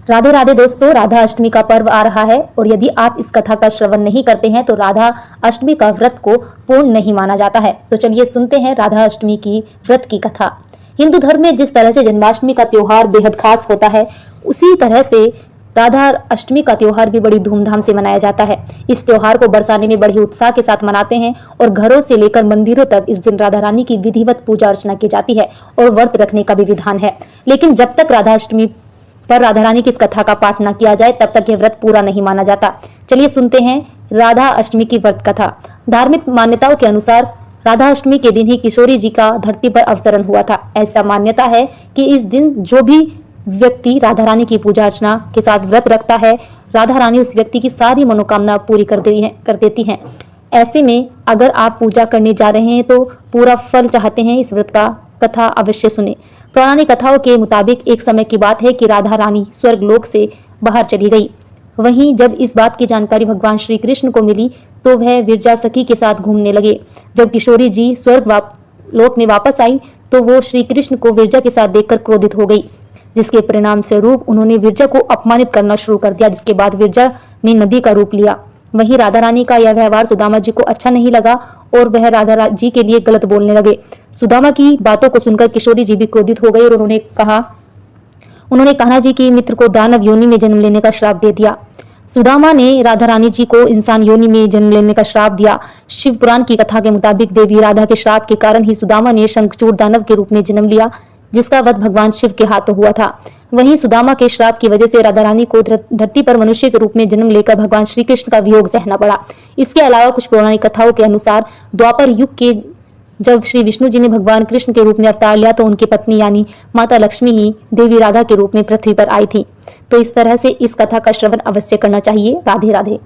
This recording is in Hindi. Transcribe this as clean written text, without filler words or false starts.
राधे राधे दोस्तों, राधा अष्टमी का पर्व आ रहा है और यदि आप इस कथा का श्रवण नहीं करते हैं तो राधा अष्टमी का व्रत को पूर्ण नहीं माना जाता है। तो चलिए सुनते हैं राधा अष्टमी की व्रत की कथा। हिंदू धर्म में जिस तरह से जन्माष्टमी का त्योहार बेहद खास होता है, उसी तरह से राधा अष्टमी का त्योहार भी बड़ी धूमधाम से मनाया जाता है। इस त्योहार को बरसाने में बड़े उत्साह के साथ मनाते हैं और घरों से लेकर मंदिरों तक इस दिन राधा रानी की विधिवत पूजा अर्चना की जाती है और व्रत रखने का भी विधान है। लेकिन जब तक राधा अष्टमी पर राधा रानी की इस कथा का पाठ न किया जाए तब तक यह व्रत पूरा नहीं माना जाता। चलिए सुनते हैं राधा अष्टमी की व्रत कथा। धार्मिक मान्यताओं के अनुसार राधा अष्टमी के दिन ही किशोरी जी का धरती पर अवतरण हुआ था। ऐसा मान्यता है कि इस दिन जो भी व्यक्ति राधा रानी की पूजा अर्चना के साथ व्रत रखता है, राधा रानी उस व्यक्ति की सारी मनोकामना पूरी कर देती हैं। ऐसे में अगर आप पूजा करने जा रहे हैं तो पूरा फल चाहते हैं, इस व्रत का कथा अवश्य सुने। पौराणिक कथाओं के मुताबिक एक समय की बात है कि राधा रानी स्वर्ग लोक से बाहर चली गई। वहीं जब इस बात की जानकारी भगवान श्री कृष्ण को मिली तो वह विरजा सखी के साथ घूमने लगे। जब किशोरी जी स्वर्ग लोक में वापस आई तो वो श्री कृष्ण को विरजा के साथ देखकर क्रोधित हो गई, जिसके परिणाम स्वरूप उन्होंने विरजा को अपमानित करना शुरू कर दिया, जिसके बाद विरजा ने नदी का रूप लिया। वहीं राधा रानी का यह व्यवहार सुदामा जी को अच्छा नहीं लगा और वह राधा जी के लिए गलत बोलने लगे। सुदामा की बातों को सुनकर किशोरी जी भी क्रोधित हो गई और उन्होंने कान्हा जी की मित्र को दानव योनि में जन्म लेने का श्राप दे दिया। सुदामा ने राधा रानी जी को इंसान योनि में जन्म लेने का श्राप दिया। शिव पुराण की कथा के मुताबिक देवी राधा के श्राप के कारण ही सुदामा ने शंखचूड़ दानव के रूप में जन्म लिया, जिसका वध भगवान शिव के हाथों हुआ था। वहीं सुदामा के श्राप की वजह से राधा रानी को धरती पर मनुष्य के रूप में जन्म लेकर भगवान श्री कृष्ण का वियोग सहना पड़ा। इसके अलावा कुछ पौराणिक कथाओं के अनुसार द्वापर युग के जब श्री विष्णु जी ने भगवान कृष्ण के रूप में अवतार लिया तो उनकी पत्नी यानी माता लक्ष्मी ही देवी राधा के रूप में पृथ्वी पर आई थी। तो इस तरह से इस कथा का श्रवण अवश्य करना चाहिए। राधे राधे।